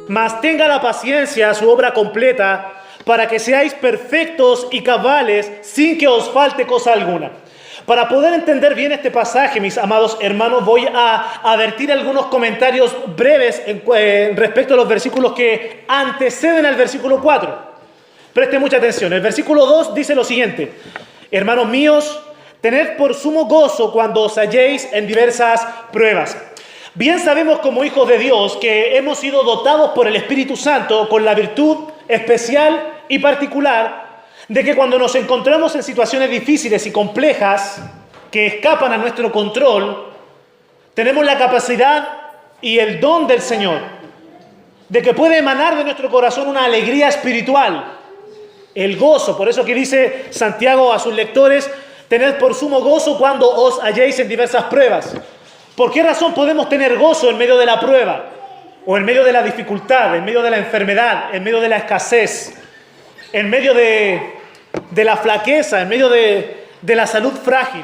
Mas tenga la paciencia su obra completa, para que seáis perfectos y cabales, sin que os falte cosa alguna. Para poder entender bien este pasaje, mis amados hermanos, voy a advertir algunos comentarios breves respecto a los versículos que anteceden al versículo 4. Preste mucha atención. El versículo 2 dice lo siguiente: hermanos míos, tened por sumo gozo cuando os halléis en diversas pruebas. Bien sabemos como hijos de Dios que hemos sido dotados por el Espíritu Santo con la virtud especial y particular de que cuando nos encontramos en situaciones difíciles y complejas que escapan a nuestro control, tenemos la capacidad y el don del Señor de que puede emanar de nuestro corazón una alegría espiritual, el gozo. Por eso que dice Santiago a sus lectores: tened por sumo gozo cuando os halléis en diversas pruebas. ¿Por qué razón podemos tener gozo en medio de la prueba? O en medio de la dificultad, en medio de la enfermedad, en medio de la escasez, en medio de la flaqueza, en medio de la salud frágil.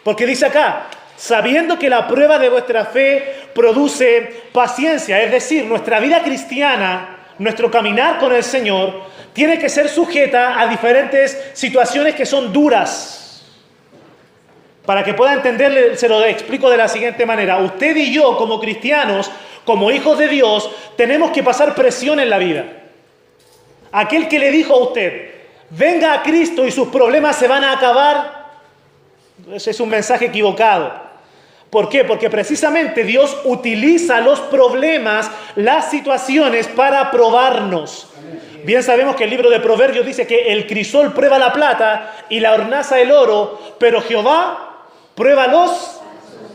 Porque dice acá: sabiendo que la prueba de vuestra fe produce paciencia. Es decir, nuestra vida cristiana, nuestro caminar con el Señor, tiene que ser sujeta a diferentes situaciones que son duras. Para que pueda entenderle, se lo explico de la siguiente manera. Usted y yo, como cristianos, como hijos de Dios, tenemos que pasar presión en la vida. Aquel que le dijo a usted: venga a Cristo y sus problemas se van a acabar, ese es un mensaje equivocado. ¿Por qué? Porque precisamente Dios utiliza los problemas, las situaciones para probarnos. Bien sabemos que el libro de Proverbios dice que el crisol prueba la plata y la hornaza el oro, pero Jehová prueba los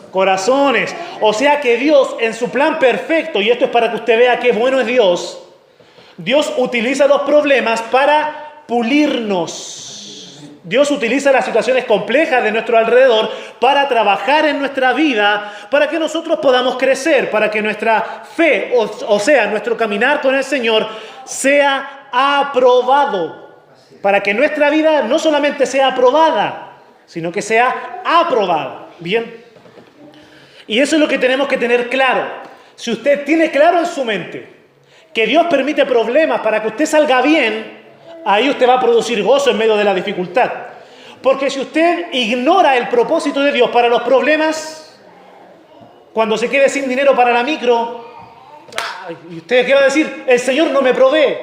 corazones. O sea que Dios, en su plan perfecto, y esto es para que usted vea qué bueno es Dios, Dios utiliza los problemas para pulirnos. Dios utiliza las situaciones complejas de nuestro alrededor para trabajar en nuestra vida, para que nosotros podamos crecer, para que nuestra fe, o sea, nuestro caminar con el Señor, sea aprobado. Para que nuestra vida no solamente sea aprobada, sino que sea aprobada. Bien. Y eso es lo que tenemos que tener claro. Si usted tiene claro en su mente que Dios permite problemas para que usted salga bien, ahí usted va a producir gozo en medio de la dificultad. Porque si usted ignora el propósito de Dios para los problemas, cuando se quede sin dinero para la micro, ¿y usted qué va a decir? El Señor no me provee.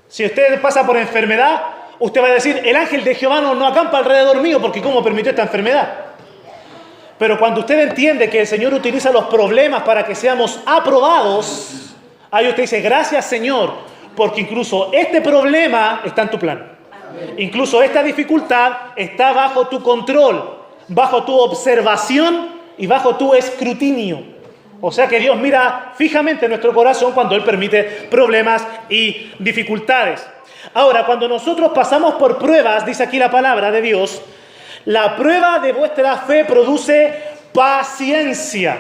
Si usted pasa por enfermedad, usted va a decir: el ángel de Jehová no acampa alrededor mío, porque ¿cómo permitió esta enfermedad? Pero cuando usted entiende que el Señor utiliza los problemas para que seamos aprobados, ahí usted dice: gracias, Señor, porque incluso este problema está en tu plan. Incluso esta dificultad está bajo tu control, bajo tu observación y bajo tu escrutinio. O sea que Dios mira fijamente en nuestro corazón cuando Él permite problemas y dificultades. Ahora, cuando nosotros pasamos por pruebas, dice aquí la palabra de Dios, la prueba de vuestra fe produce paciencia.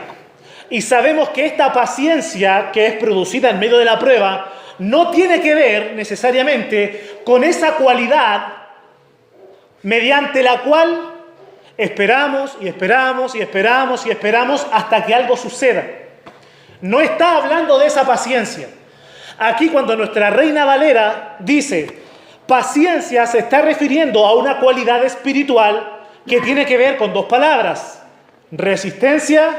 Y sabemos que esta paciencia que es producida en medio de la prueba no tiene que ver necesariamente con esa cualidad mediante la cual esperamos y esperamos y esperamos y esperamos hasta que algo suceda. No está hablando de esa paciencia. Aquí cuando nuestra Reina Valera dice paciencia, se está refiriendo a una cualidad espiritual que tiene que ver con dos palabras: resistencia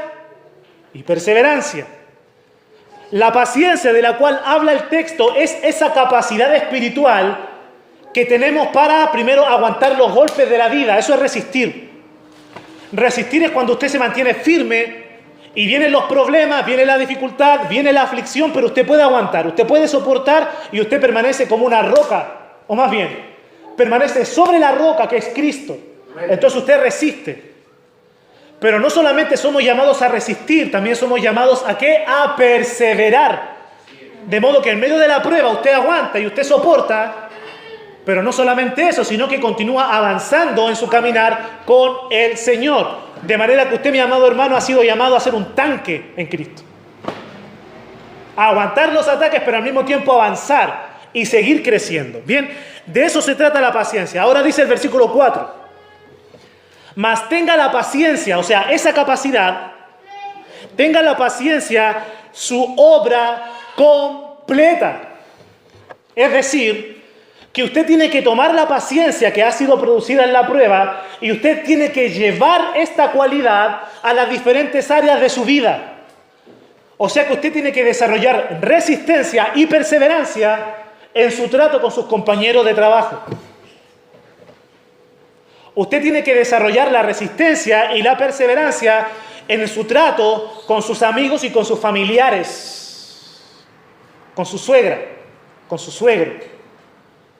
y perseverancia. La paciencia de la cual habla el texto es esa capacidad espiritual que tenemos para, primero, aguantar los golpes de la vida. Eso es resistir. Resistir es cuando usted se mantiene firme y vienen los problemas, viene la dificultad, viene la aflicción, pero usted puede aguantar, usted puede soportar y usted permanece como una roca, o más bien, permanece sobre la roca que es Cristo. Entonces usted resiste. Pero no solamente somos llamados a resistir, también somos llamados ¿a qué? A perseverar. De modo que en medio de la prueba usted aguanta y usted soporta, pero no solamente eso, sino que continúa avanzando en su caminar con el Señor. De manera que usted, mi amado hermano, ha sido llamado a ser un tanque en Cristo. A aguantar los ataques, pero al mismo tiempo avanzar y seguir creciendo. Bien, de eso se trata la paciencia. Ahora dice el versículo 4. Mas tenga la paciencia, o sea, esa capacidad, tenga la paciencia su obra completa. Es decir, que usted tiene que tomar la paciencia que ha sido producida en la prueba y usted tiene que llevar esta cualidad a las diferentes áreas de su vida. O sea que usted tiene que desarrollar resistencia y perseverancia en su trato con sus compañeros de trabajo. Usted tiene que desarrollar la resistencia y la perseverancia en su trato con sus amigos y con sus familiares, con su suegra, con su suegro,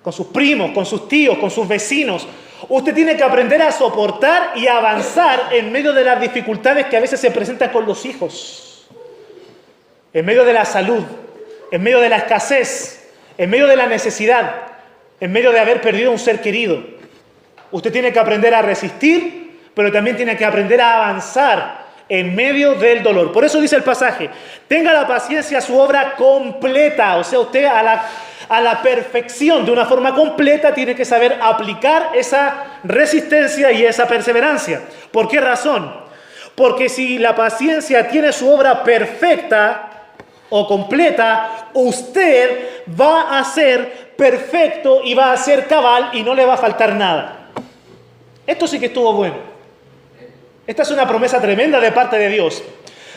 con sus primos, con sus tíos, con sus vecinos. Usted tiene que aprender a soportar y avanzar en medio de las dificultades que a veces se presentan con los hijos, en medio de la salud, en medio de la escasez, en medio de la necesidad, en medio de haber perdido un ser querido. Usted tiene que aprender a resistir, pero también tiene que aprender a avanzar en medio del dolor. Por eso dice el pasaje, tenga la paciencia su obra completa. O sea, usted a la perfección, de una forma completa, tiene que saber aplicar esa resistencia y esa perseverancia. ¿Por qué razón? Porque si la paciencia tiene su obra perfecta o completa, usted va a ser perfecto y va a ser cabal y no le va a faltar nada. Esto sí que estuvo bueno. Esta es una promesa tremenda de parte de Dios.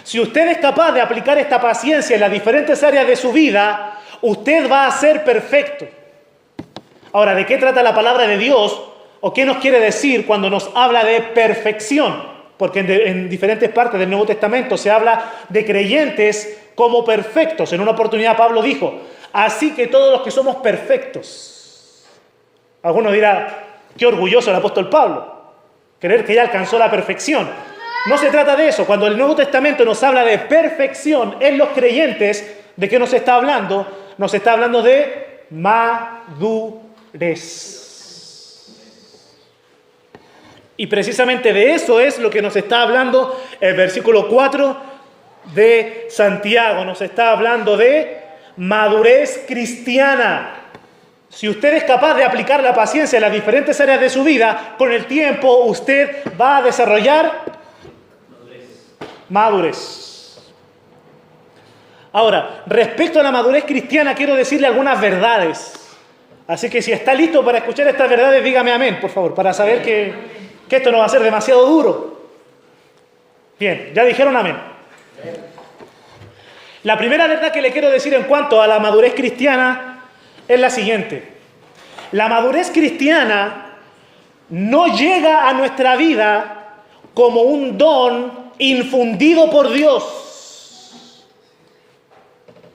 Si usted es capaz de aplicar esta paciencia en las diferentes áreas de su vida, usted va a ser perfecto. Ahora, ¿de qué trata la palabra de Dios? ¿O qué nos quiere decir cuando nos habla de perfección? Porque en diferentes partes del Nuevo Testamento se habla de creyentes como perfectos. En una oportunidad Pablo dijo, así que todos los que somos perfectos. Alguno dirá, qué orgulloso el apóstol Pablo, creer que ya alcanzó la perfección. No se trata de eso. Cuando el Nuevo Testamento nos habla de perfección en los creyentes, ¿de qué nos está hablando? Nos está hablando de madurez. Y precisamente de eso es lo que nos está hablando el versículo 4 de Santiago. Nos está hablando de madurez cristiana. Si usted es capaz de aplicar la paciencia en las diferentes áreas de su vida, con el tiempo usted va a desarrollar madurez. Ahora, respecto a la madurez cristiana, quiero decirle algunas verdades. Así que si está listo para escuchar estas verdades, dígame amén, por favor, para saber que esto no va a ser demasiado duro. Bien, ya dijeron amén. La primera verdad que le quiero decir en cuanto a la madurez cristiana es la siguiente. La madurez cristiana no llega a nuestra vida como un don infundido por Dios.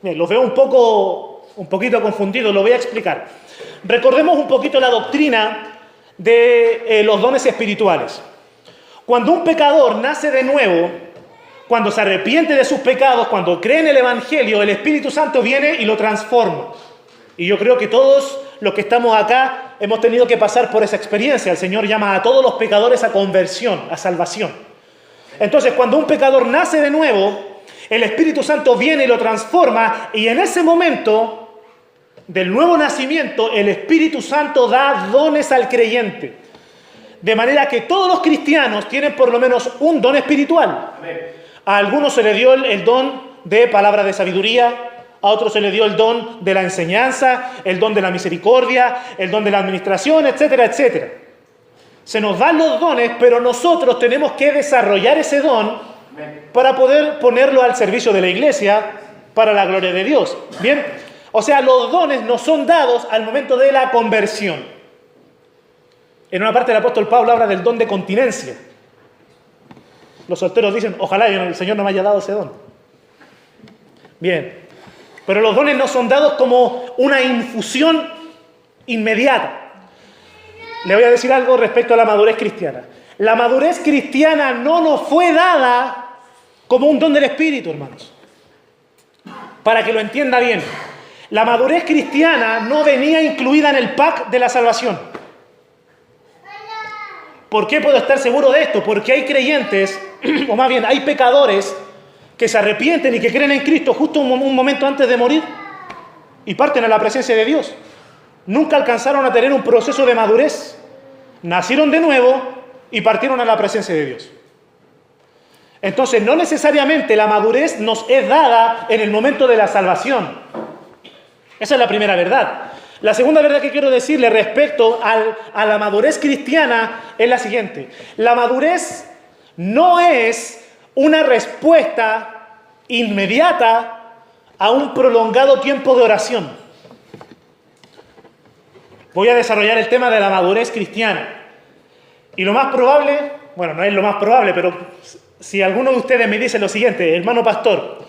Bien, los veo un poquito confundidos, lo voy a explicar. Recordemos un poquito la doctrina de los dones espirituales. Cuando un pecador nace de nuevo, cuando se arrepiente de sus pecados, cuando cree en el Evangelio, el Espíritu Santo viene y lo transforma. Y yo creo que todos los que estamos acá hemos tenido que pasar por esa experiencia. El Señor llama a todos los pecadores a conversión, a salvación. Entonces, cuando un pecador nace de nuevo, el Espíritu Santo viene y lo transforma, y en ese momento del nuevo nacimiento, el Espíritu Santo da dones al creyente. De manera que todos los cristianos tienen por lo menos un don espiritual. A algunos se les dio el don de palabra de sabiduría, a otros se le dio el don de la enseñanza, el don de la misericordia, el don de la administración, etcétera, etcétera. Se nos dan los dones, pero nosotros tenemos que desarrollar ese don para poder ponerlo al servicio de la iglesia para la gloria de Dios. Bien, o sea, los dones nos son dados al momento de la conversión. En una parte el apóstol Pablo habla del don de continencia. Los solteros dicen, ojalá el Señor no me haya dado ese don. Bien. Pero los dones no son dados como una infusión inmediata. Le voy a decir algo respecto a la madurez cristiana. La madurez cristiana no nos fue dada como un don del Espíritu, hermanos. Para que lo entienda bien. La madurez cristiana no venía incluida en el pack de la salvación. ¿Por qué puedo estar seguro de esto? Porque hay creyentes, o más bien hay pecadores, que se arrepienten y que creen en Cristo justo un momento antes de morir y parten a la presencia de Dios. Nunca alcanzaron a tener un proceso de madurez. Nacieron de nuevo y partieron a la presencia de Dios. Entonces, no necesariamente la madurez nos es dada en el momento de la salvación. Esa es la primera verdad. La segunda verdad que quiero decirle respecto a la madurez cristiana es la siguiente. La madurez no es una respuesta inmediata a un prolongado tiempo de oración. Voy a desarrollar el tema de la madurez cristiana. Y lo más probable, bueno, no es lo más probable, pero si alguno de ustedes me dice lo siguiente: hermano pastor,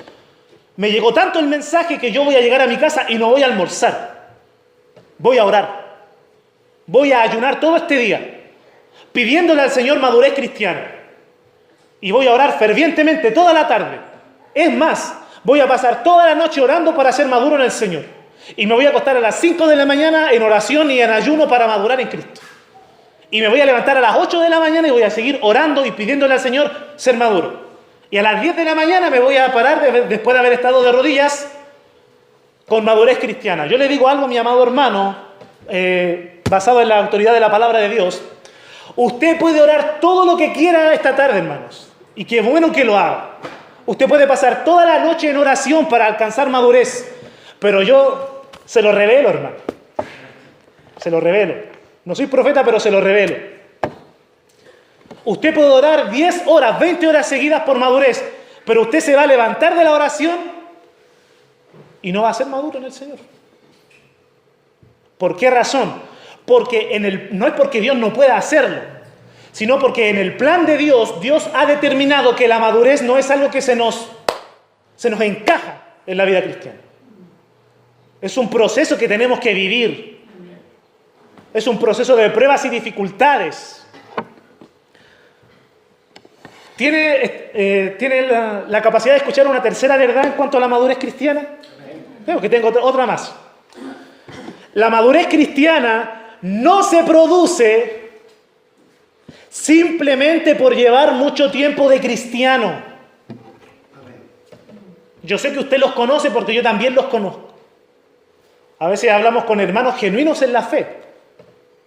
me llegó tanto el mensaje que yo voy a llegar a mi casa y no voy a almorzar. Voy a orar. Voy a ayunar todo este día, pidiéndole al Señor madurez cristiana. Y voy a orar fervientemente toda la tarde. Es más, voy a pasar toda la noche orando para ser maduro en el Señor. Y me voy a acostar a las 5 de la mañana en oración y en ayuno para madurar en Cristo. Y me voy a levantar a las 8 de la mañana y voy a seguir orando y pidiéndole al Señor ser maduro. Y a las 10 de la mañana me voy a parar después de haber estado de rodillas con madurez cristiana. Yo le digo algo a mi amado hermano, basado en la autoridad de la palabra de Dios. Usted puede orar todo lo que quiera esta tarde, hermanos. Y qué bueno que lo haga. Usted puede pasar toda la noche en oración para alcanzar madurez. Pero yo se lo revelo, hermano. Se lo revelo. No soy profeta, pero se lo revelo. Usted puede orar 10 horas, 20 horas seguidas por madurez, pero usted se va a levantar de la oración y no va a ser maduro en el Señor. ¿Por qué razón? Porque no es porque Dios no pueda hacerlo, sino porque en el plan de Dios, Dios ha determinado que la madurez no es algo que se nos encaja en la vida cristiana. Es un proceso que tenemos que vivir. Es un proceso de pruebas y dificultades. ¿Tiene la capacidad de escuchar una tercera verdad en cuanto a la madurez cristiana? Creo que tengo otra más. La madurez cristiana no se produce simplemente por llevar mucho tiempo de cristiano. Yo sé que usted los conoce porque yo también los conozco. A veces hablamos con hermanos genuinos en la fe.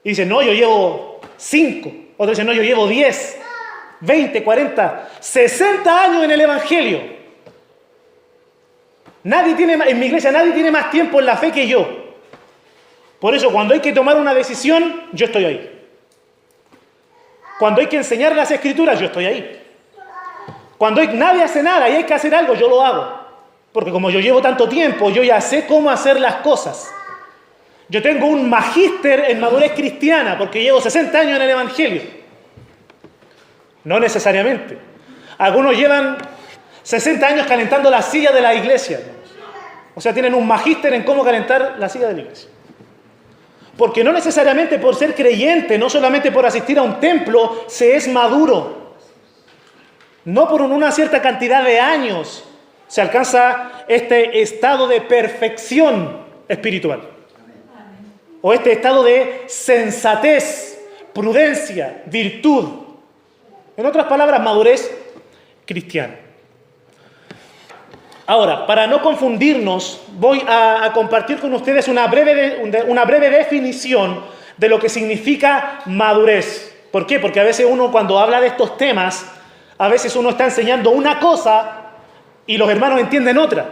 Y dicen, no, yo llevo 5. Otros dicen, no, yo llevo 10, 20, 40, 60 años en el Evangelio. En mi iglesia nadie tiene más tiempo en la fe que yo. Por eso, cuando hay que tomar una decisión, yo estoy ahí. Cuando hay que enseñar las Escrituras, yo estoy ahí. Cuando nadie hace nada y hay que hacer algo, yo lo hago. Porque como yo llevo tanto tiempo, yo ya sé cómo hacer las cosas. Yo tengo un magíster en madurez cristiana porque llevo 60 años en el Evangelio. No necesariamente. Algunos llevan 60 años calentando la silla de la iglesia. O sea, tienen un magíster en cómo calentar la silla de la iglesia. Porque no necesariamente por ser creyente, no solamente por asistir a un templo, se es maduro. No por una cierta cantidad de años se alcanza este estado de perfección espiritual. O este estado de sensatez, prudencia, virtud. En otras palabras, madurez cristiana. Ahora, para no confundirnos, voy a compartir con ustedes una breve definición de lo que significa madurez. ¿Por qué? Porque a veces uno cuando habla de estos temas, a veces uno está enseñando una cosa y los hermanos entienden otra,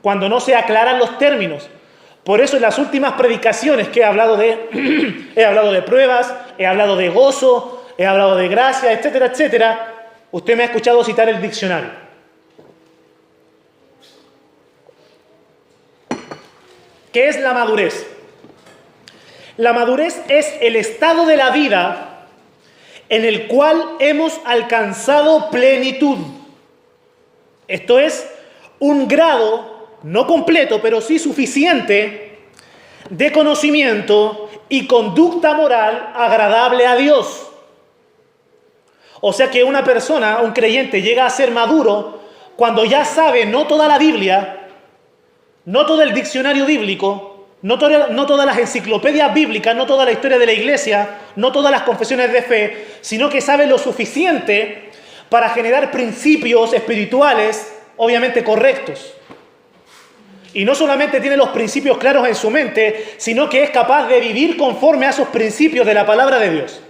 cuando no se aclaran los términos. Por eso en las últimas predicaciones que he hablado de pruebas, he hablado de gozo, he hablado de gracia, etcétera, etcétera, usted me ha escuchado citar el diccionario. ¿Qué es la madurez? La madurez es el estado de la vida en el cual hemos alcanzado plenitud. Esto es un grado, no completo, pero sí suficiente, de conocimiento y conducta moral agradable a Dios. O sea que una persona, un creyente, llega a ser maduro cuando ya sabe no toda la Biblia, no todo el diccionario bíblico, no todas las enciclopedias bíblicas, no toda la historia de la iglesia, no todas las confesiones de fe, sino que sabe lo suficiente para generar principios espirituales, obviamente correctos. Y no solamente tiene los principios claros en su mente, sino que es capaz de vivir conforme a esos principios de la palabra de Dios.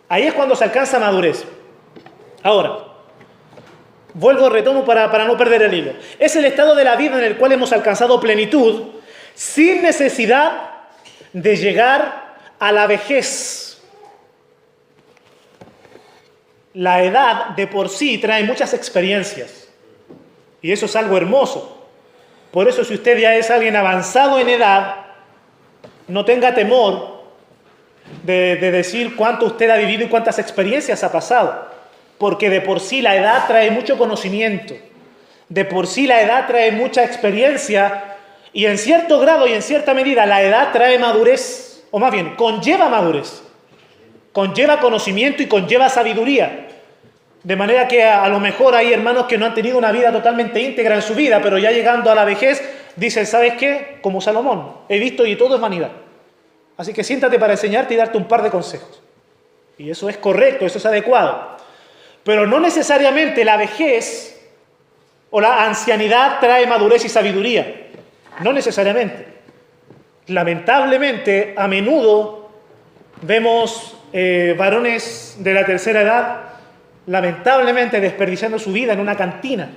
Ahí es cuando se alcanza madurez. Ahora, retomo para no perder el hilo. Es el estado de la vida en el cual hemos alcanzado plenitud sin necesidad de llegar a la vejez. La edad de por sí trae muchas experiencias y eso es algo hermoso. Por eso, si usted ya es alguien avanzado en edad, no tenga temor de decir cuánto usted ha vivido y cuántas experiencias ha pasado, porque de por sí la edad trae mucho conocimiento, de por sí la edad trae mucha experiencia y en cierto grado y en cierta medida la edad trae madurez, o más bien, conlleva madurez, conlleva conocimiento y conlleva sabiduría. De manera que a lo mejor hay hermanos que no han tenido una vida totalmente íntegra en su vida, pero ya llegando a la vejez, dicen, ¿sabes qué? Como Salomón, he visto y todo es vanidad. Así que siéntate para enseñarte y darte un par de consejos. Y eso es correcto, eso es adecuado. Pero no necesariamente la vejez o la ancianidad trae madurez y sabiduría. No necesariamente. Lamentablemente, a menudo vemos varones de la tercera edad lamentablemente desperdiciando su vida en una cantina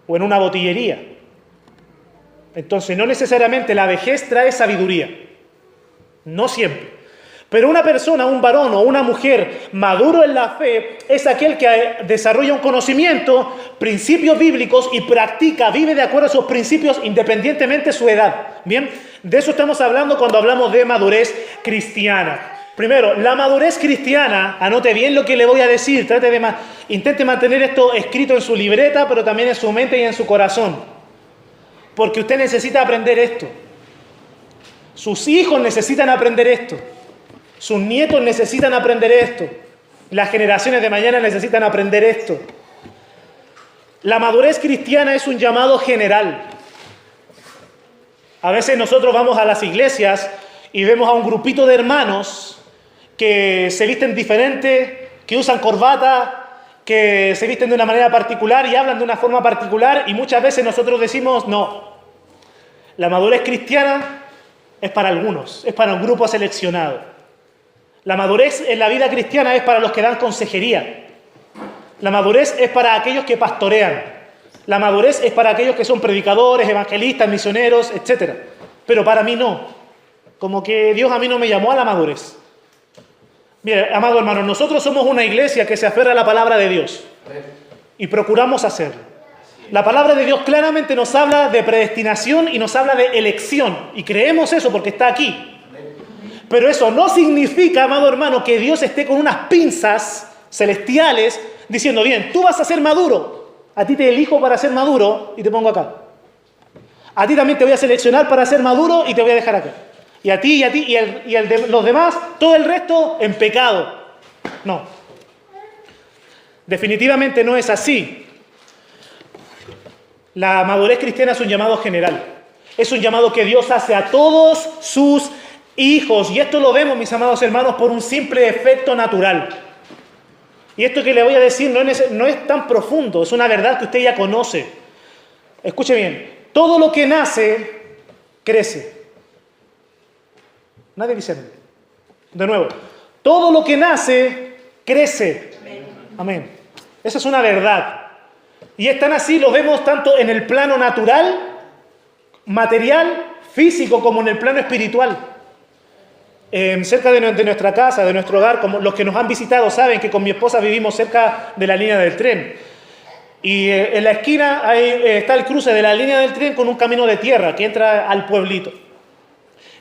o en una botillería. Entonces, no necesariamente la vejez trae sabiduría, no siempre. Pero una persona, un varón o una mujer maduro en la fe es aquel que desarrolla un conocimiento, principios bíblicos y practica, vive de acuerdo a esos principios independientemente de su edad. Bien, de eso estamos hablando cuando hablamos de madurez cristiana. Primero, la madurez cristiana, anote bien lo que le voy a decir, intente mantener esto escrito en su libreta, pero también en su mente y en su corazón. Porque usted necesita aprender esto. Sus hijos necesitan aprender esto. Sus nietos necesitan aprender esto. Las generaciones de mañana necesitan aprender esto. La madurez cristiana es un llamado general. A veces nosotros vamos a las iglesias y vemos a un grupito de hermanos que se visten diferente, que usan corbata, que se visten de una manera particular y hablan de una forma particular, y muchas veces nosotros decimos, no, la madurez cristiana es para algunos, es para un grupo seleccionado. La madurez en la vida cristiana es para los que dan consejería. La madurez es para aquellos que pastorean. La madurez es para aquellos que son predicadores, evangelistas, misioneros, etc. Pero para mí no. Como que Dios a mí no me llamó a la madurez. Mire, amado hermano, nosotros somos una iglesia que se aferra a la palabra de Dios y procuramos hacerlo. La palabra de Dios claramente nos habla de predestinación y nos habla de elección, y creemos eso porque está aquí. Pero eso no significa, amado hermano, que Dios esté con unas pinzas celestiales diciendo, bien, tú vas a ser maduro, a ti te elijo para ser maduro y te pongo acá. A ti también te voy a seleccionar para ser maduro y te voy a dejar acá. Y a ti, y el de los demás, todo el resto en pecado. No. Definitivamente no es así. La madurez cristiana es un llamado general. Es un llamado que Dios hace a todos sus hijos. Y esto lo vemos, mis amados hermanos, por un simple efecto natural. Y esto que le voy a decir no es tan profundo, es una verdad que usted ya conoce. Escuche bien, todo lo que nace, crece. Nadie dice amén. De nuevo, todo lo que nace, crece. Amén. Esa es una verdad. Y es tan así, lo vemos tanto en el plano natural, material, físico, como en el plano espiritual. Cerca de nuestra casa, de nuestro hogar, como los que nos han visitado saben que con mi esposa vivimos cerca de la línea del tren. Y en la esquina ahí está el cruce de la línea del tren con un camino de tierra que entra al pueblito.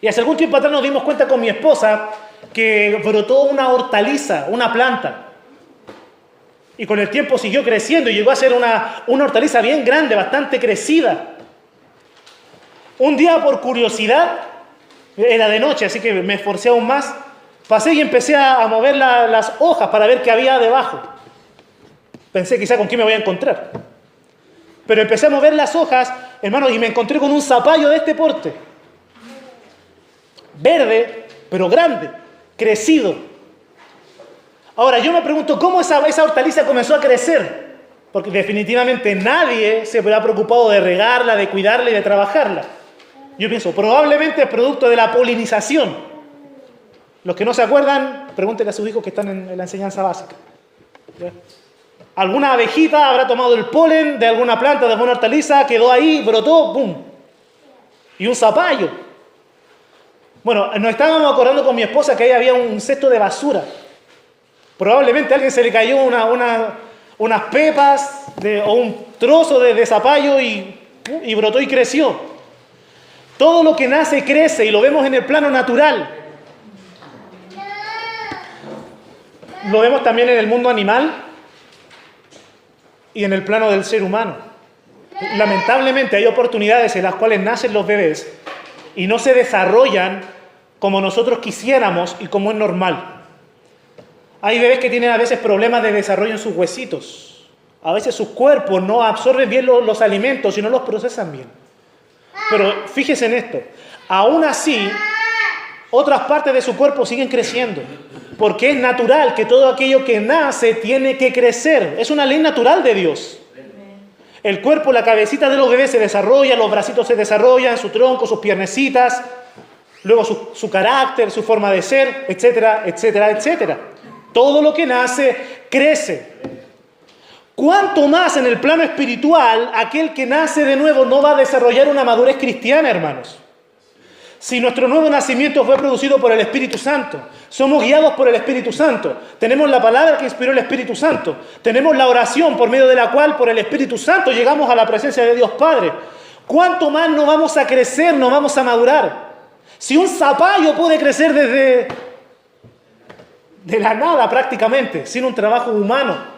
Y hace algún tiempo atrás nos dimos cuenta con mi esposa que brotó una hortaliza, una planta. Y con el tiempo siguió creciendo y llegó a ser una hortaliza bien grande, bastante crecida. Un día, por curiosidad, era de noche, así que me esforcé aún más, pasé y empecé a mover las hojas para ver qué había debajo. Pensé quizá con qué me voy a encontrar. Pero empecé a mover las hojas, hermano, y me encontré con un zapallo de este porte. Verde, pero grande, crecido. Ahora, yo me pregunto, ¿cómo esa hortaliza comenzó a crecer? Porque definitivamente nadie se ha preocupado de regarla, de cuidarla y de trabajarla. Yo pienso, probablemente es producto de la polinización. Los que no se acuerdan, pregúntenle a sus hijos que están en la enseñanza básica. ¿Ya? Alguna abejita habrá tomado el polen de alguna planta, de alguna hortaliza, quedó ahí, brotó, ¡pum! Y un zapallo. Bueno, nos estábamos acordando con mi esposa que ahí había un cesto de basura. Probablemente a alguien se le cayó unas pepas o un trozo de zapallo y brotó y creció. Todo lo que nace crece y lo vemos en el plano natural. Lo vemos también en el mundo animal y en el plano del ser humano. Lamentablemente hay oportunidades en las cuales nacen los bebés y no se desarrollan como nosotros quisiéramos y como es normal. Hay bebés que tienen a veces problemas de desarrollo en sus huesitos. A veces sus cuerpos no absorben bien los alimentos y no los procesan bien. Pero fíjese en esto. Aún así, otras partes de su cuerpo siguen creciendo. Porque es natural que todo aquello que nace tiene que crecer. Es una ley natural de Dios. El cuerpo, la cabecita de los bebés se desarrolla, los bracitos se desarrollan, su tronco, sus piernecitas, luego su carácter, su forma de ser, etcétera, etcétera, etcétera. Todo lo que nace crece. ¿Cuánto más en el plano espiritual aquel que nace de nuevo no va a desarrollar una madurez cristiana, hermanos? Si nuestro nuevo nacimiento fue producido por el Espíritu Santo, somos guiados por el Espíritu Santo, tenemos la palabra que inspiró el Espíritu Santo, tenemos la oración por medio de la cual por el Espíritu Santo llegamos a la presencia de Dios Padre, ¿cuánto más no vamos a crecer, no vamos a madurar? Si un zapallo puede crecer desde de la nada prácticamente, sin un trabajo humano.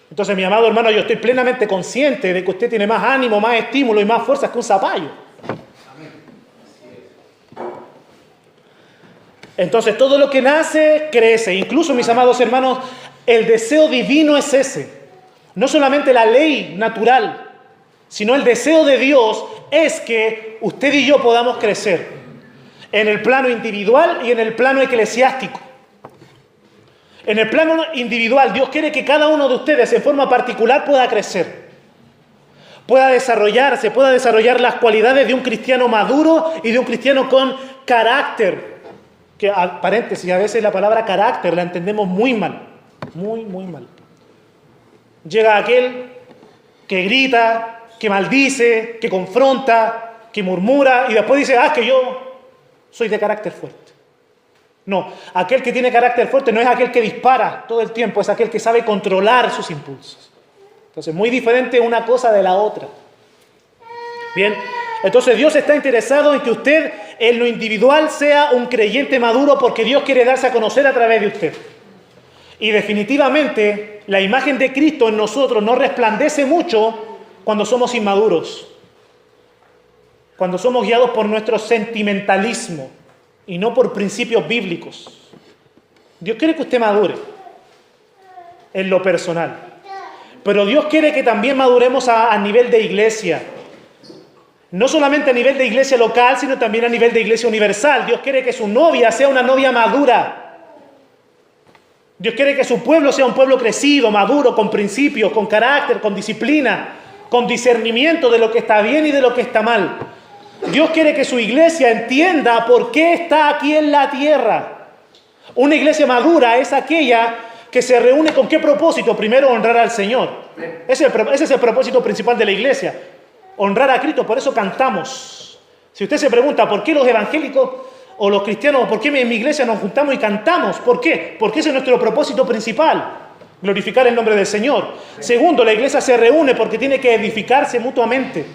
Entonces, mi amado hermano, yo estoy plenamente consciente de que usted tiene más ánimo, más estímulo y más fuerzas que un zapallo. Entonces, todo lo que nace, crece. Incluso, mis amados hermanos, el deseo divino es ese. No solamente la ley natural, sino el deseo de Dios es que usted y yo podamos crecer en el plano individual y en el plano eclesiástico. En el plano individual, Dios quiere que cada uno de ustedes en forma particular pueda crecer, pueda desarrollarse, pueda desarrollar las cualidades de un cristiano maduro y de un cristiano con carácter. Que, paréntesis, a veces la palabra carácter la entendemos muy mal, muy mal. Llega aquel que grita, que maldice, que confronta, que murmura y después dice, que yo soy de carácter fuerte. No, aquel que tiene carácter fuerte no es aquel que dispara todo el tiempo, es aquel que sabe controlar sus impulsos. Entonces, muy diferente una cosa de la otra. Bien, entonces Dios está interesado en que usted en lo individual sea un creyente maduro porque Dios quiere darse a conocer a través de usted. Y definitivamente la imagen de Cristo en nosotros no resplandece mucho cuando somos inmaduros, cuando somos guiados por nuestro sentimentalismo y no por principios bíblicos. Dios quiere que usted madure en lo personal, pero Dios quiere que también maduremos a nivel de iglesia. No solamente a nivel de iglesia local, sino también a nivel de iglesia universal. Dios quiere que su novia sea una novia madura. Dios quiere que su pueblo sea un pueblo crecido, maduro, con principios, con carácter, con disciplina, con discernimiento de lo que está bien y de lo que está mal. Dios quiere que su iglesia entienda por qué está aquí en la tierra. Una iglesia madura es aquella que se reúne con qué propósito. Primero, honrar al Señor. Ese es el propósito principal de la iglesia. Honrar a Cristo, por eso cantamos. Si usted se pregunta por qué los evangélicos o los cristianos, por qué en mi iglesia nos juntamos y cantamos, ¿por qué? Porque ese es nuestro propósito principal, glorificar el nombre del Señor. Segundo, la iglesia se reúne porque tiene que edificarse mutuamente,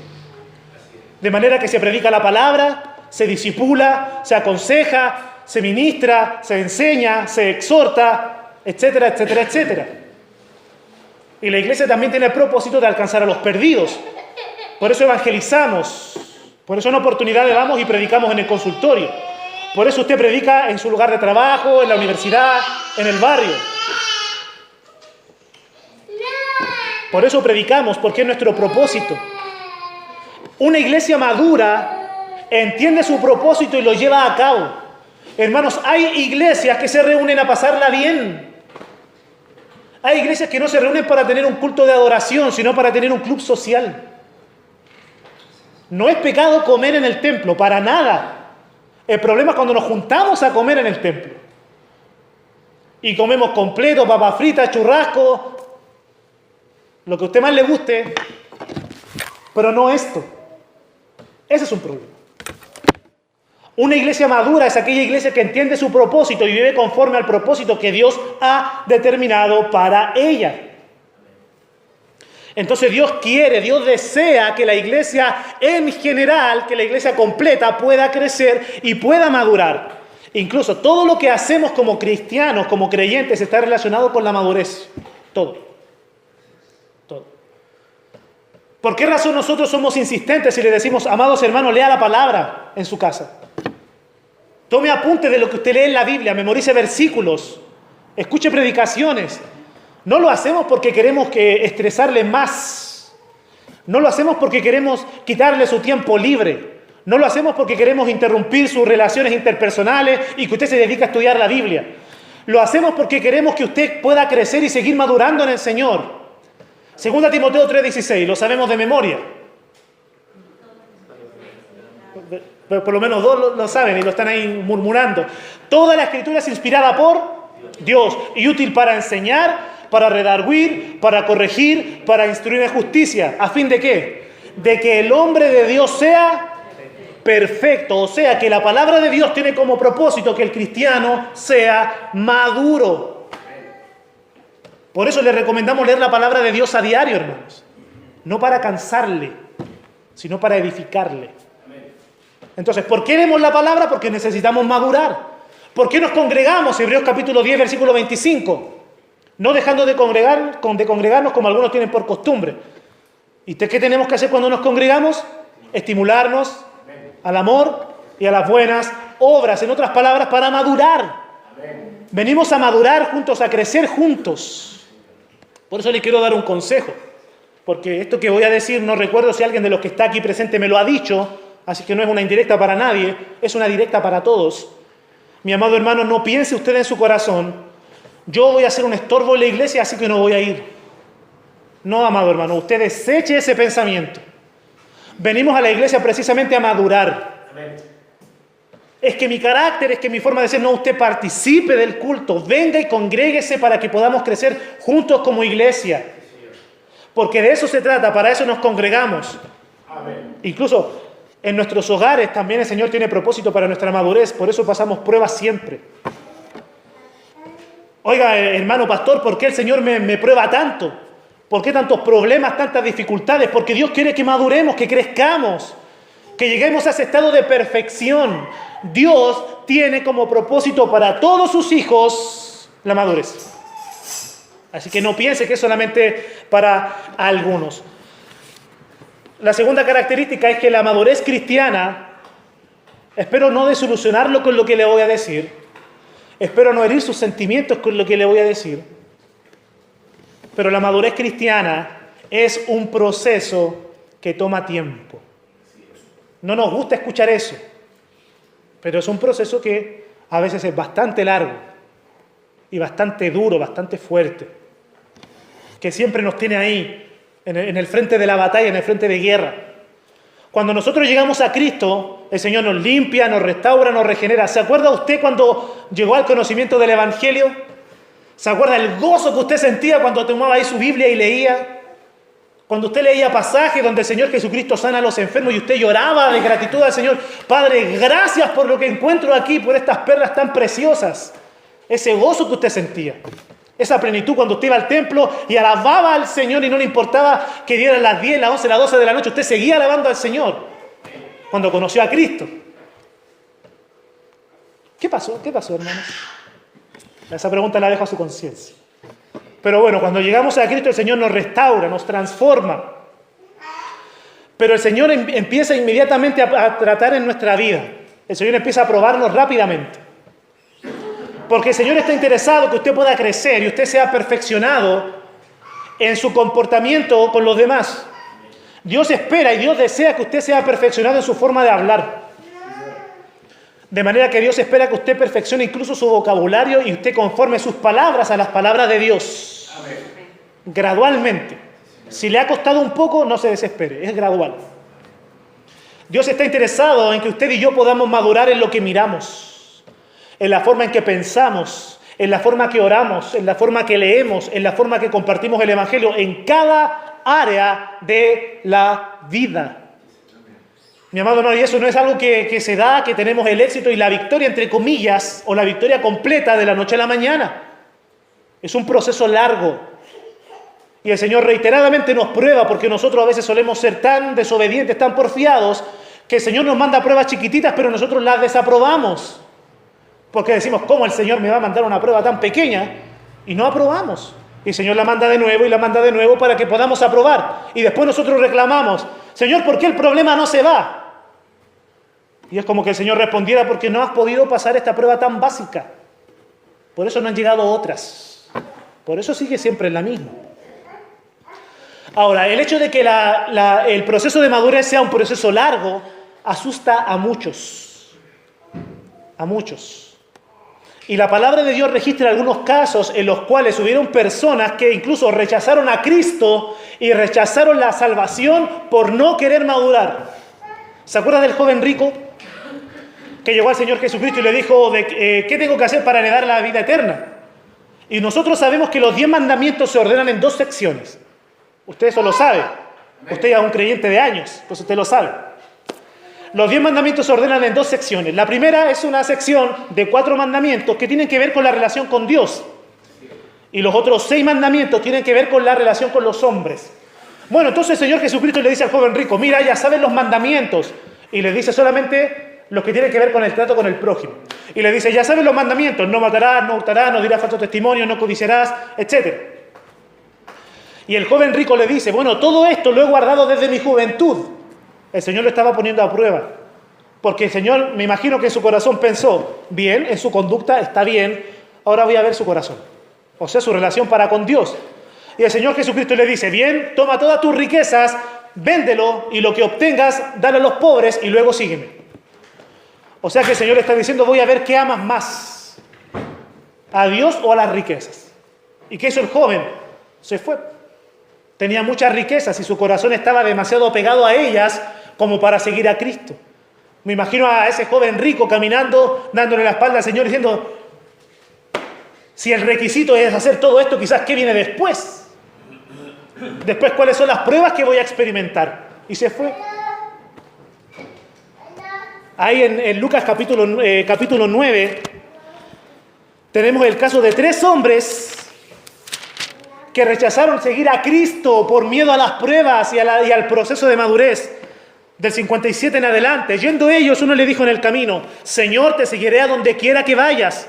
de manera que se predica la palabra, se discipula, se aconseja, se ministra, se enseña, se exhorta, etcétera, etcétera, etcétera. Y la iglesia también tiene el propósito de alcanzar a los perdidos. Por eso evangelizamos, por eso en oportunidades vamos y predicamos en el consultorio. Por eso usted predica en su lugar de trabajo, en la universidad, en el barrio. Por eso predicamos, porque es nuestro propósito. Una iglesia madura entiende su propósito y lo lleva a cabo. Hermanos, hay iglesias que se reúnen a pasarla bien. Hay iglesias que no se reúnen para tener un culto de adoración, sino para tener un club social. No es pecado comer en el templo, para nada. El problema es cuando nos juntamos a comer en el templo. Y comemos completo, papas fritas, churrasco, lo que a usted más le guste, pero no esto. Ese es un problema. Una iglesia madura es aquella iglesia que entiende su propósito y vive conforme al propósito que Dios ha determinado para ella. Entonces Dios quiere, Dios desea que la iglesia en general, que la iglesia completa pueda crecer y pueda madurar. Incluso todo lo que hacemos como cristianos, como creyentes, está relacionado con la madurez. Todo. Todo. ¿Por qué razón nosotros somos insistentes y le decimos, amados hermanos, lea la palabra en su casa? Tome apunte de lo que usted lee en la Biblia, memorice versículos, escuche predicaciones. No lo hacemos porque queremos estresarle más. No lo hacemos porque queremos quitarle su tiempo libre. No lo hacemos porque queremos interrumpir sus relaciones interpersonales y que usted se dedique a estudiar la Biblia. Lo hacemos porque queremos que usted pueda crecer y seguir madurando en el Señor. 2 Timoteo 3:16, lo sabemos de memoria. Por lo menos dos lo saben y lo están ahí murmurando. Toda la Escritura es inspirada por Dios y útil para enseñar, para redarguir, para corregir, para instruir en justicia. ¿A fin de qué? De que el hombre de Dios sea perfecto. O sea, que la palabra de Dios tiene como propósito que el cristiano sea maduro. Por eso le recomendamos leer la palabra de Dios a diario, hermanos. No para cansarle, sino para edificarle. Entonces, ¿por qué leemos la palabra? Porque necesitamos madurar. ¿Por qué nos congregamos? Hebreos capítulo 10, versículo 25. No dejando de congregarnos como algunos tienen por costumbre. ¿Y qué tenemos que hacer cuando nos congregamos? Estimularnos al amor y a las buenas obras. En otras palabras, para madurar. Venimos a madurar juntos, a crecer juntos. Por eso les quiero dar un consejo. Porque esto que voy a decir, no recuerdo si alguien de los que está aquí presente me lo ha dicho, así que no es una indirecta para nadie, es una directa para todos. Mi amado hermano, no piense usted en su corazón, yo voy a ser un estorbo en la iglesia, así que no voy a ir. No, amado hermano, usted deseche ese pensamiento. Venimos a la iglesia precisamente a madurar. Amén. Es que mi carácter, es que mi forma de ser, no, usted participe del culto, venga y congréguese para que podamos crecer juntos como iglesia. Porque de eso se trata, para eso nos congregamos. Amén. Incluso en nuestros hogares también el Señor tiene propósito para nuestra madurez, por eso pasamos pruebas siempre. Oiga, hermano pastor, ¿por qué el Señor me prueba tanto? ¿Por qué tantos problemas, tantas dificultades? Porque Dios quiere que maduremos, que crezcamos, que lleguemos a ese estado de perfección. Dios tiene como propósito para todos sus hijos la madurez. Así que no piense que es solamente para algunos. La segunda característica es que la madurez cristiana, espero no desilusionarlo con lo que le voy a decir, espero no herir sus sentimientos con lo que le voy a decir, pero la madurez cristiana es un proceso que toma tiempo. No nos gusta escuchar eso, pero es un proceso que a veces es bastante largo y bastante duro, bastante fuerte, que siempre nos tiene ahí, en el frente de la batalla, en el frente de guerra. Cuando nosotros llegamos a Cristo, el Señor nos limpia, nos restaura, nos regenera. ¿Se acuerda usted cuando llegó al conocimiento del Evangelio? ¿Se acuerda el gozo que usted sentía cuando tomaba ahí su Biblia y leía? Cuando usted leía pasajes donde el Señor Jesucristo sana a los enfermos y usted lloraba de gratitud al Señor. Padre, gracias por lo que encuentro aquí, por estas perlas tan preciosas. Ese gozo que usted sentía. Esa plenitud cuando usted iba al templo y alababa al Señor y no le importaba que dieran las 10, las 11, las 12 de la noche. Usted seguía alabando al Señor cuando conoció a Cristo. ¿Qué pasó? ¿Qué pasó, hermanos? Esa pregunta la dejo a su conciencia. Pero bueno, cuando llegamos a Cristo, el Señor nos restaura, nos transforma. Pero el Señor empieza inmediatamente a tratar en nuestra vida. El Señor empieza a probarnos rápidamente. Porque el Señor está interesado que usted pueda crecer y usted sea perfeccionado en su comportamiento con los demás. Dios espera y Dios desea que usted sea perfeccionado en su forma de hablar. De manera que Dios espera que usted perfeccione incluso su vocabulario y usted conforme sus palabras a las palabras de Dios. Amén. Gradualmente. Si le ha costado un poco, no se desespere, es gradual. Dios está interesado en que usted y yo podamos madurar en lo que miramos, en la forma en que pensamos, en la forma que oramos, en la forma que leemos, en la forma que compartimos el Evangelio, en cada área de la vida. Mi amado, no, y eso no es algo que se da, que tenemos el éxito y la victoria, entre comillas, o la victoria completa de la noche a la mañana. Es un proceso largo. Y el Señor reiteradamente nos prueba, porque nosotros a veces solemos ser tan desobedientes, tan porfiados, que el Señor nos manda pruebas chiquititas, pero nosotros las desaprobamos. Porque decimos, ¿cómo el Señor me va a mandar una prueba tan pequeña? Y no aprobamos. Y el Señor la manda de nuevo y la manda de nuevo para que podamos aprobar. Y después nosotros reclamamos, Señor, ¿por qué el problema no se va? Y es como que el Señor respondiera, porque no has podido pasar esta prueba tan básica. Por eso no han llegado otras. Por eso sigue siempre en la misma. Ahora, el hecho de que el proceso de madurez sea un proceso largo, asusta a muchos. A muchos. Y la palabra de Dios registra algunos casos en los cuales hubieron personas que incluso rechazaron a Cristo y rechazaron la salvación por no querer madurar. ¿Se acuerda del joven rico que llegó al Señor Jesucristo y le dijo, ¿qué tengo que hacer para heredar la vida eterna? Y nosotros sabemos que los 10 mandamientos se ordenan en 2 secciones. Usted eso lo sabe. Usted ya es un creyente de años, pues usted lo sabe. Los 10 mandamientos se ordenan en 2 secciones. La primera es una sección de 4 mandamientos que tienen que ver con la relación con Dios. Y los otros 6 mandamientos tienen que ver con la relación con los hombres. Bueno, entonces el Señor Jesucristo le dice al joven rico, mira, ya sabes los mandamientos. Y le dice solamente los que tienen que ver con el trato con el prójimo. Y le dice, ya sabes los mandamientos, no matarás, no hurtarás, no dirás falso testimonio, no codiciarás, etc. Y el joven rico le dice, bueno, todo esto lo he guardado desde mi juventud. El Señor lo estaba poniendo a prueba. Porque el Señor, me imagino que en su corazón pensó, bien, en su conducta está bien, ahora voy a ver su corazón. O sea, su relación para con Dios. Y el Señor Jesucristo le dice, bien, toma todas tus riquezas, véndelo y lo que obtengas, dale a los pobres y luego sígueme. O sea que el Señor está diciendo, voy a ver qué amas más, a Dios o a las riquezas. ¿Y qué hizo el joven? Se fue. Tenía muchas riquezas y su corazón estaba demasiado pegado a ellas como para seguir a Cristo. Me imagino a ese joven rico caminando, dándole la espalda al Señor diciendo, si el requisito es hacer todo esto, quizás ¿qué viene después? Después, ¿cuáles son las pruebas que voy a experimentar? Y se fue. Ahí en Lucas capítulo 9 tenemos el caso de 3 hombres que rechazaron seguir a Cristo por miedo a las pruebas y al proceso de madurez. Del 57 en adelante, yendo ellos, uno le dijo en el camino, Señor, te seguiré a donde quiera que vayas.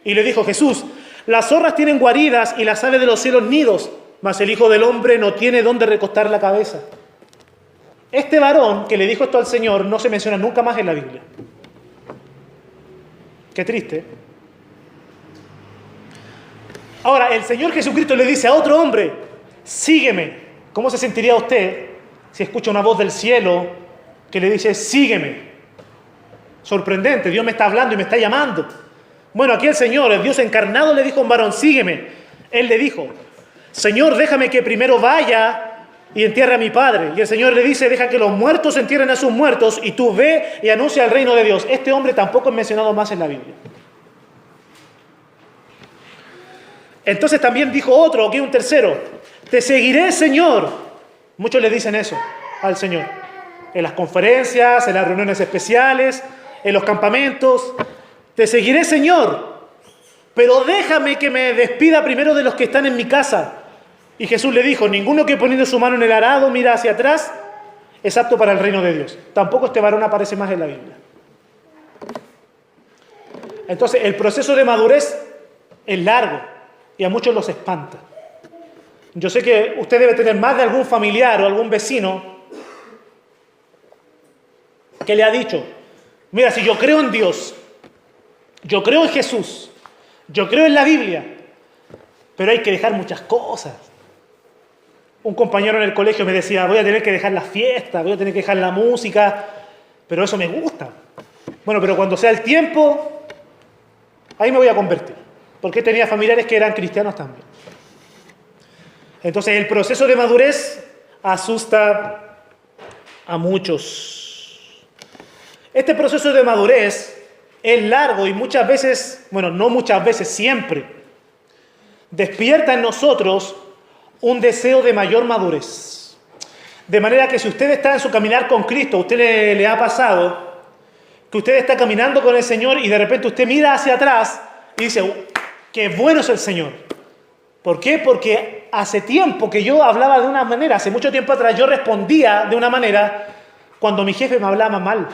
Y le dijo Jesús, las zorras tienen guaridas y las aves de los cielos nidos, mas el Hijo del Hombre no tiene dónde recostar la cabeza. Este varón que le dijo esto al Señor no se menciona nunca más en la Biblia. Qué triste. Ahora, el Señor Jesucristo le dice a otro hombre, sígueme. ¿Cómo se sentiría usted si escucha una voz del cielo que le dice, sígueme? Sorprendente, Dios me está hablando y me está llamando. Bueno, aquí el Señor, el Dios encarnado, le dijo a un varón, sígueme. Él le dijo, Señor, déjame que primero vaya y entierre a mi padre. Y el Señor le dice, deja que los muertos entierren a sus muertos y tú ve y anuncia el reino de Dios. Este hombre tampoco es mencionado más en la Biblia. Entonces también dijo otro, aquí un tercero, te seguiré, Señor. Muchos le dicen eso al Señor. En las conferencias, en las reuniones especiales, en los campamentos. Te seguiré, Señor, pero déjame que me despida primero de los que están en mi casa. Y Jesús le dijo, ninguno que poniendo su mano en el arado mira hacia atrás es apto para el reino de Dios. Tampoco este varón aparece más en la Biblia. Entonces, el proceso de madurez es largo y a muchos los espanta. Yo sé que usted debe tener más de algún familiar o algún vecino que le ha dicho, mira, si yo creo en Dios, yo creo en Jesús, yo creo en la Biblia, pero hay que dejar muchas cosas. Un compañero en el colegio me decía, voy a tener que dejar la fiesta, voy a tener que dejar la música, pero eso me gusta. Bueno, pero cuando sea el tiempo, ahí me voy a convertir, porque tenía familiares que eran cristianos también. Entonces el proceso de madurez asusta a muchos. Este proceso de madurez es largo y muchas veces, bueno, no muchas veces, siempre, despierta en nosotros un deseo de mayor madurez. De manera que si usted está en su caminar con Cristo, a usted le ha pasado que usted está caminando con el Señor y de repente usted mira hacia atrás y dice, qué bueno es el Señor. ¿Por qué? Porque hace tiempo que yo hablaba de una manera, hace mucho tiempo atrás yo respondía de una manera cuando mi jefe me hablaba mal.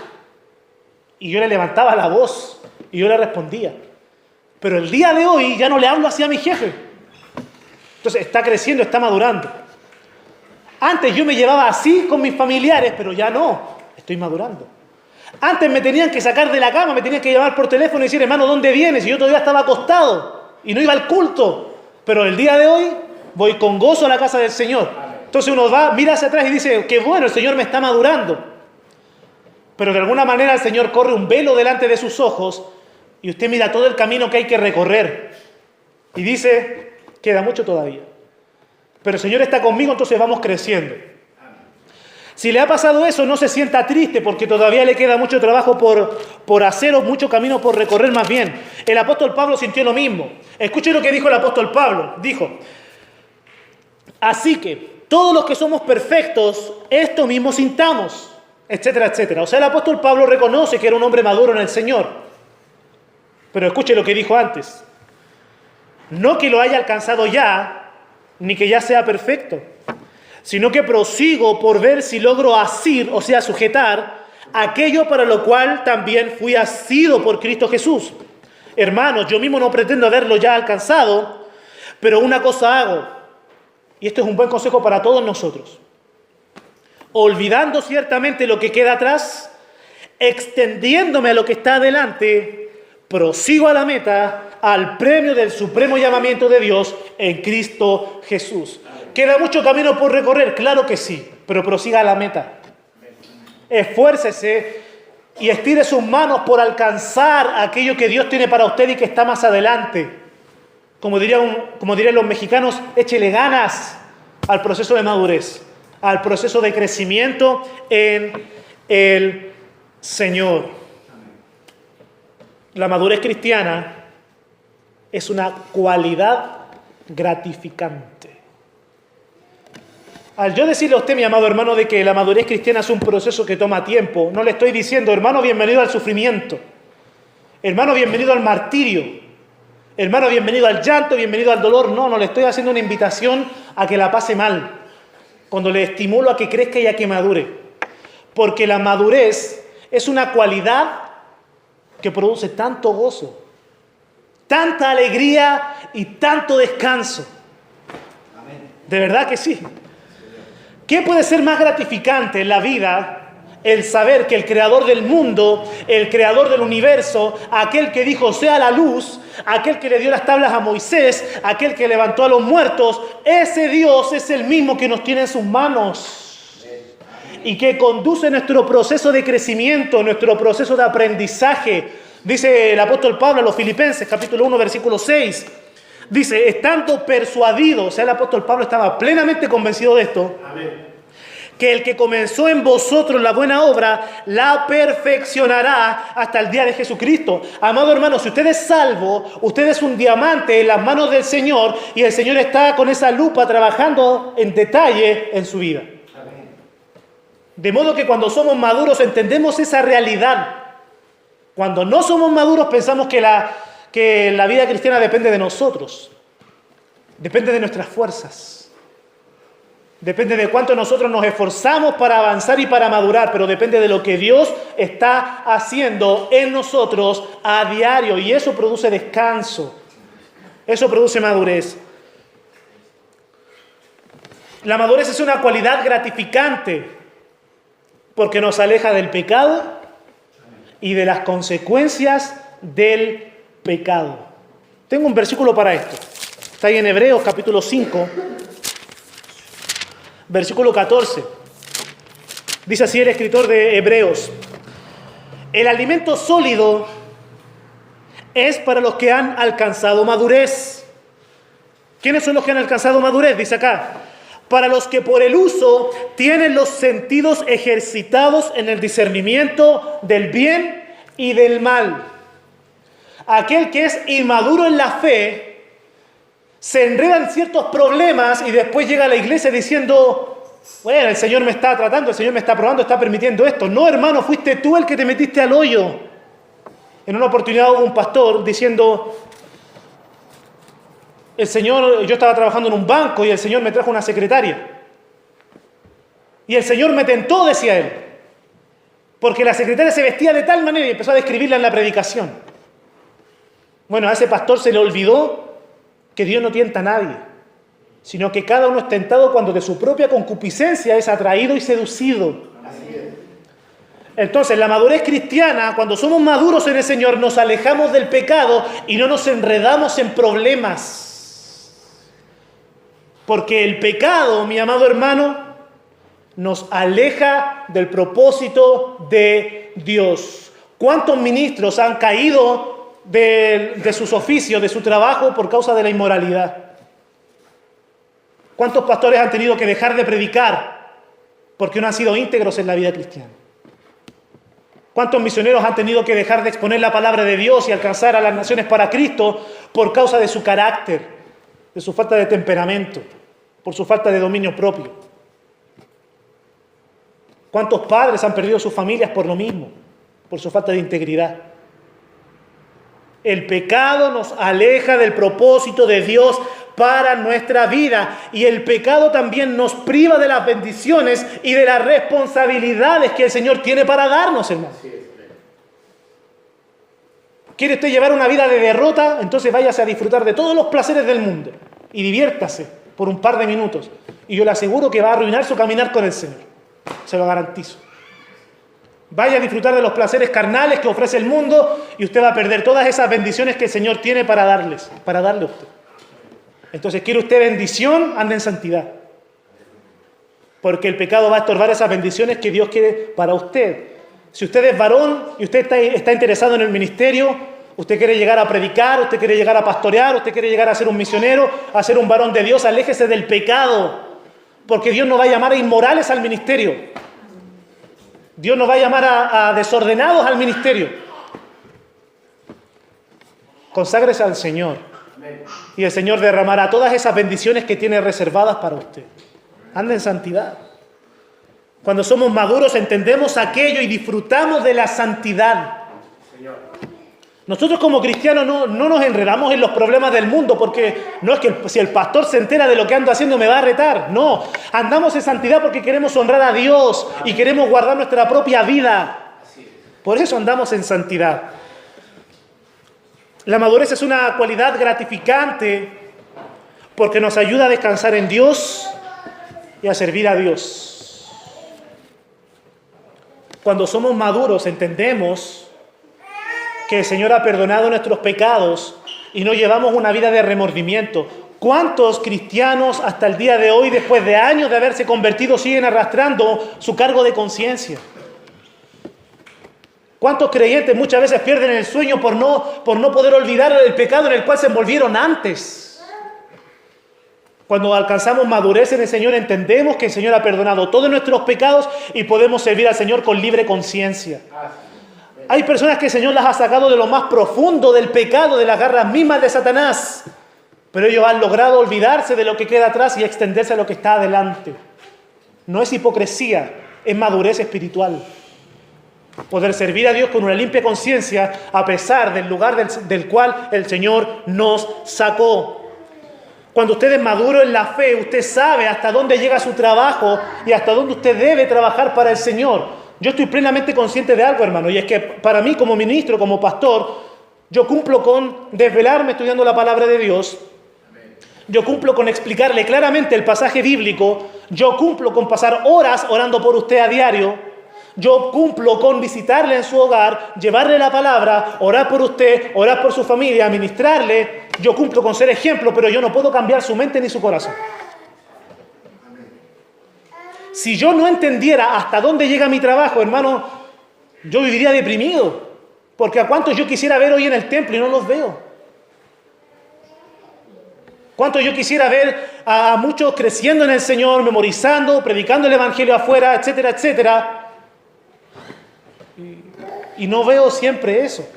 Y yo le levantaba la voz y yo le respondía. Pero el día de hoy ya no le hablo así a mi jefe. Entonces está creciendo, está madurando. Antes yo me llevaba así con mis familiares, pero ya no, estoy madurando. Antes me tenían que sacar de la cama, me tenían que llamar por teléfono y decir, hermano, ¿dónde vienes? Y yo todavía estaba acostado y no iba al culto. Pero el día de hoy voy con gozo a la casa del Señor. Entonces uno va, mira hacia atrás y dice, qué bueno, el Señor me está madurando. Pero de alguna manera el Señor corre un velo delante de sus ojos y usted mira todo el camino que hay que recorrer. Y dice, queda mucho todavía. Pero el Señor está conmigo, entonces vamos creciendo. Si le ha pasado eso, no se sienta triste porque todavía le queda mucho trabajo por hacer o mucho camino por recorrer más bien. El apóstol Pablo sintió lo mismo. Escuche lo que dijo el apóstol Pablo. Dijo, así que todos los que somos perfectos, esto mismo sintamos, etcétera, etcétera. O sea, el apóstol Pablo reconoce que era un hombre maduro en el Señor. Pero escuche lo que dijo antes. No que lo haya alcanzado ya, ni que ya sea perfecto, sino que prosigo por ver si logro asir, o sea, sujetar, aquello para lo cual también fui asido por Cristo Jesús. Hermanos, yo mismo no pretendo haberlo ya alcanzado, pero una cosa hago, y esto es un buen consejo para todos nosotros. Olvidando ciertamente lo que queda atrás, extendiéndome a lo que está adelante, prosigo a la meta, al premio del supremo llamamiento de Dios en Cristo Jesús. ¿Queda mucho camino por recorrer? Claro que sí, pero prosiga a la meta. Esfuércese y estire sus manos por alcanzar aquello que Dios tiene para usted y que está más adelante. Como dirían los mexicanos, échele ganas al proceso de madurez, al proceso de crecimiento en el Señor. La madurez cristiana es una cualidad gratificante. Al yo decirle a usted, mi amado hermano, de que la madurez cristiana es un proceso que toma tiempo, no le estoy diciendo, hermano, bienvenido al sufrimiento, hermano, bienvenido al martirio, hermano, bienvenido al llanto, bienvenido al dolor. No, no le estoy haciendo una invitación a que la pase mal, cuando le estimulo a que crezca y a que madure. Porque la madurez es una cualidad que produce tanto gozo, tanta alegría y tanto descanso. De verdad que sí. ¿Qué puede ser más gratificante en la vida? El saber que el creador del mundo, el creador del universo, aquel que dijo sea la luz, aquel que le dio las tablas a Moisés, aquel que levantó a los muertos, ese Dios es el mismo que nos tiene en sus manos y que conduce nuestro proceso de crecimiento, nuestro proceso de aprendizaje. Dice el apóstol Pablo a los Filipenses, capítulo 1, versículo 6. Dice, estando persuadido, o sea, el apóstol Pablo estaba plenamente convencido de esto. Amén. Que el que comenzó en vosotros la buena obra, la perfeccionará hasta el día de Jesucristo. Amado hermano, si usted es salvo, usted es un diamante en las manos del Señor y el Señor está con esa lupa trabajando en detalle en su vida. Amén. De modo que cuando somos maduros entendemos esa realidad. Cuando no somos maduros pensamos que la vida cristiana depende de nosotros, depende de nuestras fuerzas, depende de cuánto nosotros nos esforzamos para avanzar y para madurar, pero depende de lo que Dios está haciendo en nosotros a diario, y eso produce descanso, eso produce madurez. La madurez es una cualidad gratificante porque nos aleja del pecado y de las consecuencias del pecado. Tengo un versículo para esto. Está ahí en Hebreos capítulo 5, versículo 14. Dice así el escritor de Hebreos: el alimento sólido es para los que han alcanzado madurez. ¿Quiénes son los que han alcanzado madurez? Dice acá: para los que por el uso tienen los sentidos ejercitados en el discernimiento del bien y del mal. aquel que es inmaduro en la fe se enreda en ciertos problemas y después llega a la iglesia diciendo, bueno, el Señor me está tratando, el Señor me está probando, está permitiendo esto. No, hermano, fuiste tú el que te metiste al hoyo. En una oportunidad hubo un pastor diciendo, el Señor, yo estaba trabajando en un banco y el Señor me trajo una secretaria. Y el Señor me tentó, decía él, porque la secretaria se vestía de tal manera y empezó a describirla en la predicación. Bueno, a ese pastor se le olvidó que Dios no tienta a nadie, sino que cada uno es tentado cuando de su propia concupiscencia es atraído y seducido. Entonces, la madurez cristiana, cuando somos maduros en el Señor, nos alejamos del pecado y no nos enredamos en problemas. Porque el pecado, mi amado hermano, nos aleja del propósito de Dios. ¿Cuántos ministros han caído de sus oficios, de su trabajo, por causa de la inmoralidad? ¿Cuántos pastores han tenido que dejar de predicar porque no han sido íntegros en la vida cristiana? ¿Cuántos misioneros han tenido que dejar de exponer la palabra de Dios y alcanzar a las naciones para Cristo por causa de su carácter, de su falta de temperamento, por su falta de dominio propio? ¿Cuántos padres han perdido sus familias por lo mismo, por su falta de integridad? El pecado nos aleja del propósito de Dios para nuestra vida, y el pecado también nos priva de las bendiciones y de las responsabilidades que el Señor tiene para darnos, hermano. ¿Quiere usted llevar una vida de derrota? Entonces váyase a disfrutar de todos los placeres del mundo y diviértase por un par de minutos, y yo le aseguro que va a arruinar su caminar con el Señor. Se lo garantizo. Vaya a disfrutar de los placeres carnales que ofrece el mundo y usted va a perder todas esas bendiciones que el Señor tiene para darle a usted. Entonces, ¿quiere usted bendición? Ande en santidad. Porque el pecado va a estorbar esas bendiciones que Dios quiere para usted. Si usted es varón y usted está interesado en el ministerio, usted quiere llegar a predicar, usted quiere llegar a pastorear, usted quiere llegar a ser un misionero, a ser un varón de Dios, aléjese del pecado. Porque Dios no va a llamar a inmorales al ministerio. Dios no va a llamar a desordenados al ministerio. Conságrese al Señor. Y el Señor derramará todas esas bendiciones que tiene reservadas para usted. Ande en santidad. Cuando somos maduros entendemos aquello y disfrutamos de la santidad. Nosotros como cristianos no nos enredamos en los problemas del mundo, porque no es que si el pastor se entera de lo que ando haciendo me va a retar. No, andamos en santidad porque queremos honrar a Dios y queremos guardar nuestra propia vida. Por eso andamos en santidad. La madurez es una cualidad gratificante porque nos ayuda a descansar en Dios y a servir a Dios. Cuando somos maduros entendemos que el Señor ha perdonado nuestros pecados y no llevamos una vida de remordimiento. ¿Cuántos cristianos hasta el día de hoy, después de años de haberse convertido, siguen arrastrando su cargo de conciencia? ¿Cuántos creyentes muchas veces pierden el sueño por no poder olvidar el pecado en el cual se envolvieron antes? Cuando alcanzamos madurez en el Señor, entendemos que el Señor ha perdonado todos nuestros pecados y podemos servir al Señor con libre conciencia. Hay personas que el Señor las ha sacado de lo más profundo del pecado, de las garras mismas de Satanás, pero ellos han logrado olvidarse de lo que queda atrás y extenderse a lo que está adelante. No es hipocresía, es madurez espiritual. Poder servir a Dios con una limpia conciencia a pesar del lugar del cual el Señor nos sacó. Cuando usted es maduro en la fe, usted sabe hasta dónde llega su trabajo y hasta dónde usted debe trabajar para el Señor. Yo estoy plenamente consciente de algo, hermano, y es que para mí como ministro, como pastor, yo cumplo con desvelarme estudiando la palabra de Dios. Yo cumplo con explicarle claramente el pasaje bíblico. Yo cumplo con pasar horas orando por usted a diario. Yo cumplo con visitarle en su hogar, llevarle la palabra, orar por usted, orar por su familia, ministrarle. Yo cumplo con ser ejemplo, pero yo no puedo cambiar su mente ni su corazón. Si yo no entendiera hasta dónde llega mi trabajo, hermano, yo viviría deprimido. Porque a cuántos yo quisiera ver hoy en el templo y no los veo. Cuántos yo quisiera ver a muchos creciendo en el Señor, memorizando, predicando el Evangelio afuera, etcétera, etcétera. Y no veo siempre eso.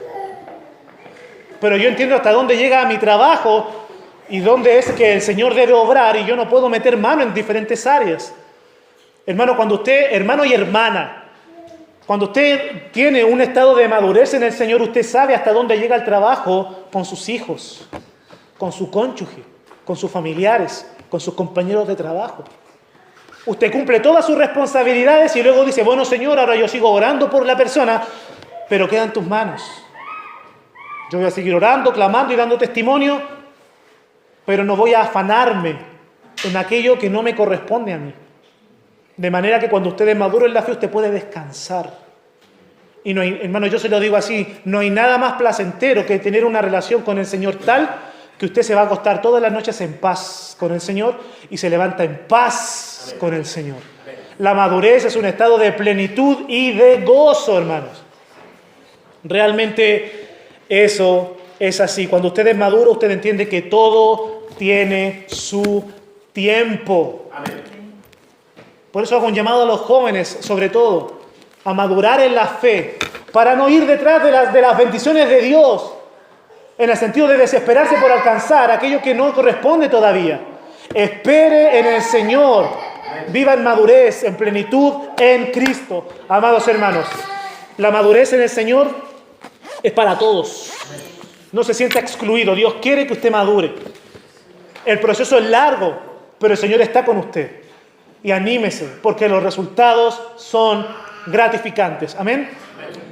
pero yo entiendo hasta dónde llega mi trabajo y dónde es que el Señor debe obrar y yo no puedo meter mano en diferentes áreas. Hermano, hermano y hermana, cuando usted tiene un estado de madurez en el Señor, usted sabe hasta dónde llega el trabajo con sus hijos, con su cónyuge, con sus familiares, con sus compañeros de trabajo. Usted cumple todas sus responsabilidades y luego dice, bueno, Señor, ahora yo sigo orando por la persona, pero queda en tus manos. Yo voy a seguir orando, clamando y dando testimonio, pero no voy a afanarme en aquello que no me corresponde a mí. De manera que cuando usted es maduro en la fe, usted puede descansar. Y no hay, hermano, yo se lo digo así, no hay nada más placentero que tener una relación con el Señor tal que usted se va a acostar todas las noches en paz con el Señor y se levanta en paz con el Señor. La madurez es un estado de plenitud y de gozo, hermanos. Realmente eso es así. Cuando usted es maduro, usted entiende que todo tiene su tiempo. Por eso hago un llamado a los jóvenes, sobre todo, a madurar en la fe, para no ir detrás de las bendiciones de Dios, en el sentido de desesperarse por alcanzar aquello que no corresponde todavía. Espere en el Señor, viva en madurez, en plenitud, en Cristo. Amados hermanos, la madurez en el Señor es para todos. No se sienta excluido. Dios quiere que usted madure. El proceso es largo, pero el Señor está con usted. Y anímese, porque los resultados son gratificantes. Amén.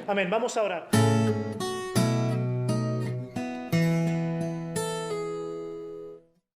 Amén. Vamos a orar.